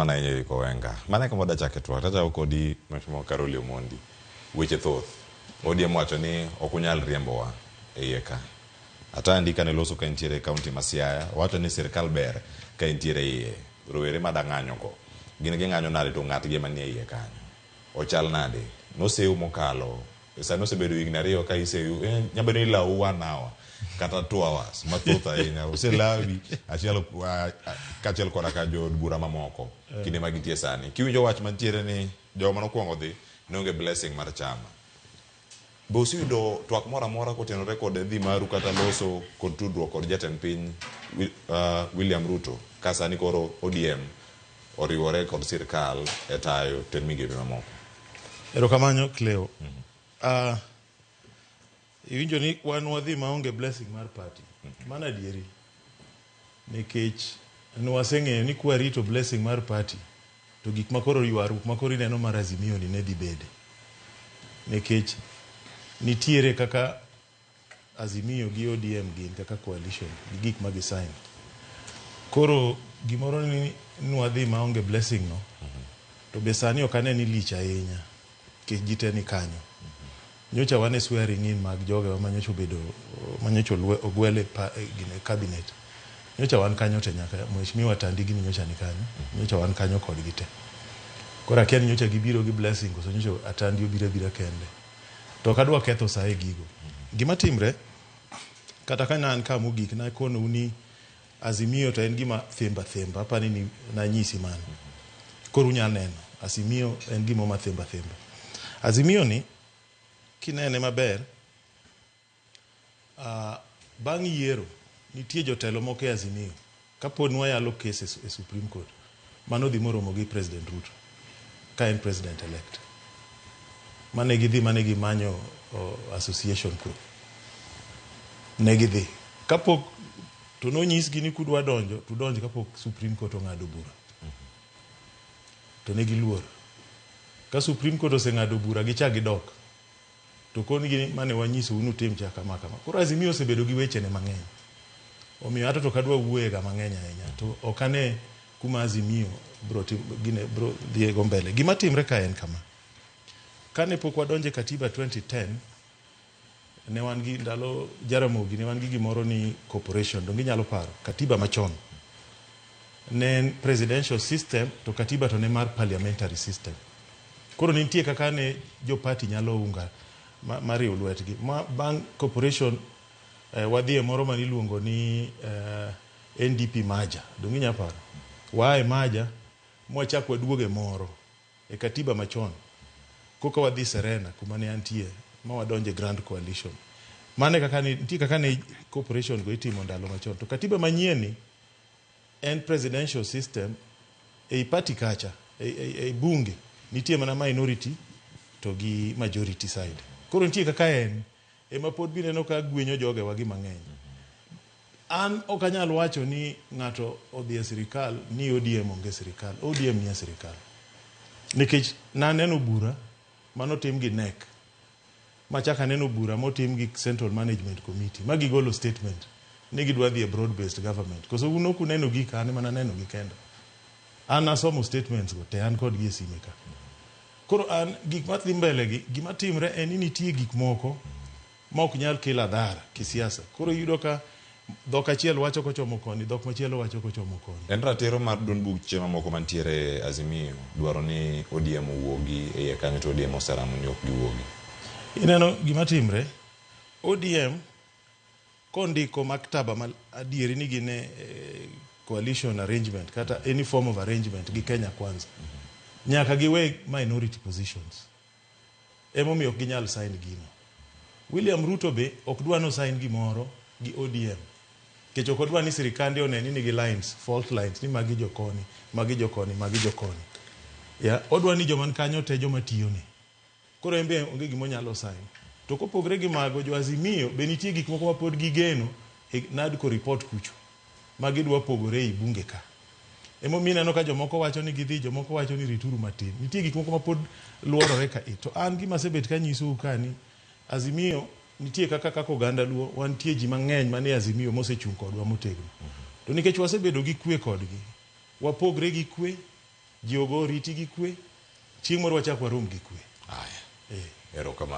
Erokamano ahinya Iko Wenga. Mane kama dachake twak tachako kodi Mheshimiwa Carol Omondi. Weche thoth. ODM wacho ni ok unyal riembowa e iye ka. Ata andika ne loso ka entiere kaunti ma Siaya, wacho ni sirkal ber ka entiere iye. Rowere madang'anyo go. Gin ging'anyo nade to ng'atgi manie iye kanyo. Ochal nade. Noseu mokalo. Sano sebedo higni 2 ka iseu. Nyabedo ni lau 1 hour. Kata 2 hours. Mathoth ahinya. Oselawi kachiel koda ka jo bura mamoko. Kinde magitie sani. Kiwinjo wach mantiere ni joma nokwongo dhi nonge blessing mar chama. Bosi yudo twak mora mora kotenore kod dhi maru kata loso kod tudruok kod jatend piny William Ruto ka sani koro ODM oriwore kod sirkal e tayo tend migepe mamoko. Erokamano Cleo. Iwinjo ni wan wadhi maonge blessing mar party. Mana adieri. Nikech nwaseng'eyo ni kwarito blessing mar party to gik makoro ywaruok makoro ineno mar Azimio ni ne dhi bede. Nikech nitiere kaka Azimio gi ODM gin kaka coalition gi gik ma gisign. Koro gimoro ni nwadhi maonge blessing no to be sani ok ane ni lich ahinya kech jite ni kanyo. Nyocha wane swearing in mag joge manyocha obedo manyocha ogwele gine cabinet. Nyocha wan kanyo te nyaka Mheshimiwa Tandigi ni nyocha ni kanyo. Nyocha wan kanyo kod gite. Kora kiani nyocha gibiro gi blessing koso nyocha Atandi obira kende. To kadwa ketho sae gigo. Gima timre kata kana an kamu gik na kono uni Azimio to en gima themba apa ni na nyisi mano. Koro unyal neno Azimio en gima ma themba. Azimio ni kinene maber bang' yiero nitie jotelo moko e Azimio kapod nwayalo cases e Supreme Court mano dhi moromo gi President Ruto ka en president elect. Mane gi manyo association ko. Negidhi. Kapok to nonyisgi ni kudwa donjo, to donjo kapok Supreme Court ong'ado bura. To negi luor. Ka Supreme Court oseng'ado bura gicha gidok. To konigi mane wanyiso unu tim chaka kama. Koro Azimio osebedo gi weche ne mang'eny. Omiyo hata to kadwa wuoye ga mang'eny ahinya. To okane kuma Azimio bro dhiego mbele. Gima timre ka en kama. Kane pok wadonje katiba 2010 ne wan gi ndalo Jaramogi ne wan gi gimoro ni corporation donge nyalo paro katiba machon ne presidential system to katiba to ne mar parliamentary system. Koro nitie kaka ne jo party nyalo unga mariwo lwetgi bang' corporation wadhie moro mani luongo ni NDP maja donge nyalo paro wae maja mwachak waduoge moro e katiba machon koka wadhi Serena kuma ne antie ma wadonje grand coalition. Mane kaka nitie kaka ne corporation go itimo ndalo machon. To katiba manyieni en presidential system e party kacha e bunge nitie mana minority to gi majority side. Koro nitie kaka en ema pod bineno ka gwenyo joge wagi mang'eny. An ok anyal wacho ni ng'ato odhi e sirikal ni ODM onge sirikal. ODM ni sirikal. Nikech naneno bura manotim gi NEC machaka neno bura motim gi Central Management Committee magi golo statement ni gidwa dhi e broad based government koso uno kuneno gik ane mana neno gi kendo an asomo statements go te an kod gi sime ka. Koro an gik madhi mbele gi gima timre en ni nitie gik moko ma ok nyal kelo adhara kisiasa. Koro yudo ka dhok achiel wacho kochomo koni dhok machielo wacho kochomo koni. En ratiro mar duond buche mamoko mantiere Azimio dwaro ni ODM owuogi e iye kanyo to ODM osaramo ni ok giwuogi. Ineno gima timre ODM kondiko maktaba mal adieri ni gine coalition arrangement kata any form of arrangement gi Kenya Kwanza nyaka giwe minority positions. Emomiyo ok ginyal sign gino. William Ruto be ok dwa no sign gimoro gi ODM. Kech ok odwa ni sirikande oneni ni gi lines, fault lines ni magi jokoni, magi jokoni, magi jokoni. Ya, odwa ni joman kanyo te joma tiyo ni. Koro embe onge gimo nyalo sign. To kopogre gi mago jo Azimio be nitie gik moko mapod gigeno e NADCO report kucho. Magi dwa pogore i bunge ka. Emomiyo neno ka jomoko wacho ni gidhi, jomoko wacho ni rituru matin. Nitie gik moko mapod luorore ka to an gima sebet ka nyiso kani Azimio nitie kaka oganda luo wantie ji mang'eny mane Azimio mosechung kodwa motegno. To nikech wasebedo gi kwe kodgi wapogre gi kwe ji ogo riti gi kwe chieng' moro wachak warom gi kwe Haya. Erokamano.